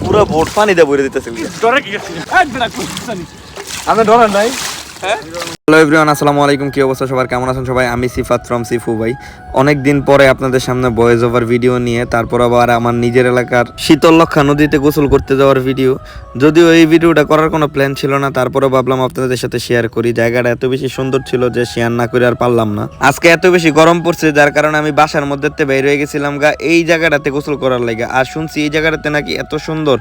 পুরো ভোট পানি দিয়ে ভরে দিতেছে। ডরে কি গেছি আমি ডরেন নাই। হ্যালো এভরিওয়ান, আসসালামু আলাইকুম। কি অবস্থা সবার, কেমন আছেন সবাই? আমি সিফাত ফ্রম সিফু ভাই। অনেক দিন পরে আপনাদের সামনে ভয়েস ওভার ভিডিও নিয়ে, তারপর আবার আমার নিজের এলাকার শীতললক্ষা নদীতে গোসল করতে যাওয়ার ভিডিও। যদিও এই ভিডিওটা করার কোনো প্ল্যান ছিল না, তারপরেও ভাবলাম আপনাদের সাথে শেয়ার করি। জায়গাটা এত বেশি সুন্দর ছিল যে শেয়ার না করে আর পারলাম না। আজকে এত বেশি গরম পড়ছে, যার কারণে আমি বাসার মধ্যে বের হয়ে গেছিলাম এই জায়গাটাতে গোসল করার লাগে। আর শুনছি এই জায়গাটাতে নাকি এত সুন্দর,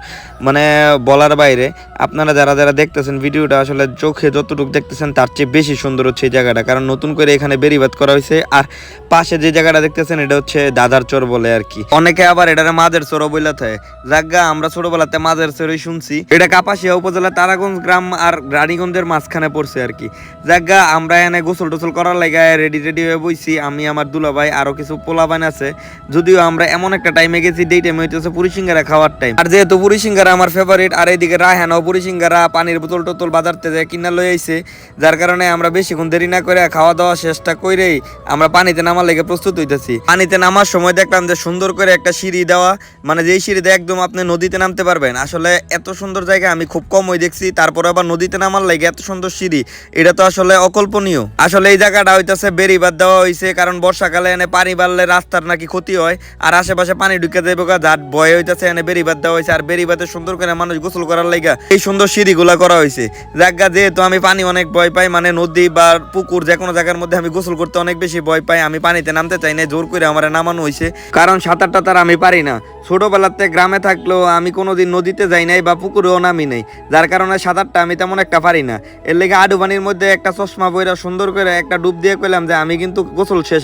মানে বলার বাইরে। আপনারা যারা যারা দেখতেছেন ভিডিওটা, আসলে চোখে যতটুকু দেখতেছেন তার চেয়ে বেশি সুন্দর হচ্ছে এই জায়গাটা, কারণ নতুন করে এখানে বেড়িবাঁধ করা হয়েছে। আর পাশে যে জায়গাটা দেখতেছেন এটা হচ্ছে দাদার চর বলে আর কি। অনেকে আবার এটারে মাঝের চরও বইলা থাকে। জায়গা আমরা ছোটবেলাতে মাঝের চরই শুনছি। এটা কাপাসিয়া উপজেলা তারাগঞ্জ গ্রাম আর রানীগঞ্জের মাঝখানে পড়ছে আর কি। জায়গা আমরা এনে গোসল টোসল করার লাগে রেডি হয়ে বইছি, আমি আমার দুলাভাই আরো কিছু পোলাবান আছে। যদিও আমরা এমন একটা টাইমে গেছি, যেই টাইমে হইতেছে পুরি সিঙ্গারা খাওয়ার টাইম। আর যেহেতু পুরি সিঙ্গারা আমার ফেভারিট, আর এইদিকে রায়হানাও পুরি সিঙ্গারা পানির বোতল টোতল বাজার থেকে কিনা লই আইছে, যার কারণে আমরা বেশিক্ষণ দেরি না করে খাওয়া দাওয়া চেষ্টা করেই আমরা পানিতে নামার লেগে প্রস্তুত হইতেছি। পানিতে নামার সময় দেখলাম যে সুন্দর করে একটা সিঁড়ি দেওয়া, মানে যেই সিঁড়িতে একদম আপনি নদীতে নামতে পারবেন। আসলে এত সুন্দর জায়গা আমি খুব কমই দেখছি, তারপরে আবার নদীতে নামার লেগে এত সুন্দর সিঁড়ি, এটা তো আসলে অকল্পনীয়। আসলে এই জায়গাটা হইতেছে বেড়িবাঁধ দেওয়া হয়েছে, কারণ বর্ষাকালে এনে পানি বাড়লে রাস্তার নাকি ক্ষতি হয়, আর আশেপাশে পানি ঢুকে যাবে, যার ভয় হইতেছে এনে বেড়িবাঁধ দেওয়া হয়েছে। আর বেড়িবাঁধে সুন্দর করে মানুষ গোসল করার লেগে এই সুন্দর সিঁড়িগুলা করা হয়েছে। জায়গা যেহেতু আমি পানি অনেক ভয় পাই, মানে নদী বা পুকুর যে কোনো জায়গার মধ্যে আমি গোসল করতে অনেক বেশি ভয় পাই, আমি পানিতে নামতে চাই না, জোর করে আমার নামানো হয়েছে, কারণ সাঁতার টাতার আমি পারি না। ছোটবেলাতে গ্রামে থাকলেও আমি কোনোদিন নদীতে যাই নাই বা পুকুরেও নামি নাই, যার কারণে সাঁতারটা আমি তেমন একটা পারি না। এর লেগে আডু পানির মধ্যে একটা চশমা বইরা সুন্দর করে একটা ডুব দিয়ে কইলাম যে আমি কিন্তু গোসল শেষ,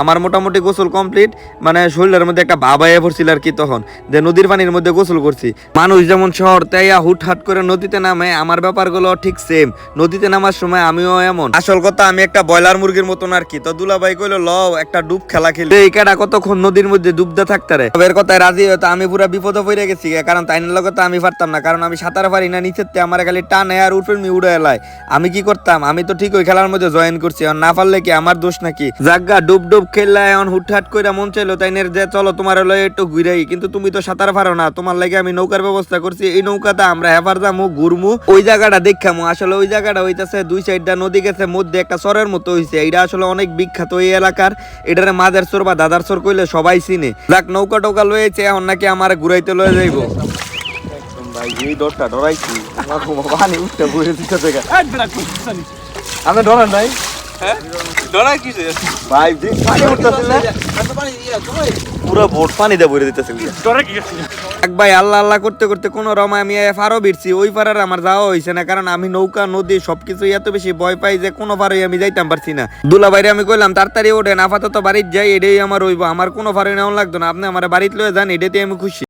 আমার মোটামুটি গোসল কমপ্লিট। মানে শরীরের মধ্যে একটা ভাব আইয়া পড়ছিল আর কি তখন, যে নদীর পানির মধ্যে গোসল করছি। মানুষ যেমন শহর তাইয়া হুটহাট করে নদীতে নামে, আমার ব্যাপারগুলো ঠিক সেম। নদীতে নামার সময় আমিও এমন। আসল কথা আমি একটা ব্রয়লার মুরগির মতন আর কি। তো দুলাভাই কইলো ল একটা ডুব খেলা খেলি, এই কেডা কতক্ষণ নদীর মধ্যে ডুবতে থাকতে রে। এর কথায় রাজি হতো, আমি পুরো বিপদে পড়ে গেছি, কারণ তাইনের লগে তো আমি পারতাম না, কারণ আমি সাঁতার পারি না। নিচের আমার খালি টানে আর উঠে উড়ে এলাই। আমি কি করতাম, আমি তো ঠিক ওই খেলার মধ্যে জয়েন করছি, না পারলে কি আমার দোষ নাকি? জাগা ডুব ডুব খেললা, এখন হুটহাট করে মন চাইলো তাইনের যে চলো তোমার হলো একটু ঘুরাই, কিন্তু তুমি তো সাঁতার পারো না, তোমার লাগে আমি নৌকার ব্যবস্থা করছি। এই নৌকাতে আমরা হেফার যামু, ঘুরমু, ওই জায়গাটা দেখামু। আসলে ওই জায়গাটা হইতেছে দুই সাইডটা নদী গেছে, মধ্যে একটা চরের মতো হইছে। এটা আসলে অনেক বিখ্যাত এই এলাকার, এটারে মাদের চর বা দাদার চর কইলে সবাই চিনে। যাক নৌকা টোকা লয়েছে, এখন নাকি আমার ঘুরাইতে লয়ে যাইবো। ভাই এই দরটা ডরাইছি, পানি উঠতে বসে দিতে থেকে আমি ডরেন নাই। ডরাই কিসে ভাই? যে পানি উঠতেছে না, পুরো ভোট পানি দিয়ে ভরে দিতেছে। ডরে কি গেছি এক ভাই আল্লাহ আল্লাহ করতে করতে কোন রমায় আমি ফারও বিরছি, ওই পাড়ার আমার যাওয়া হয়েছে না, কারণ আমি নৌকা নদী সবকিছু এত বেশি ভয় পাই যে কোনো পাড়ায় আমি যাইতাম পারছি না। দুলা বাইরে আমি কইলাম তাড়াতাড়ি ওঠেন, আপাতত বাড়িতে যাই, এটাই আমার হইব, আমার কোনো পাড়ায় নেওয়া লাগতো না, আপনি আমার বাড়িতে লয়ে যান, এটাতে আমি খুশি।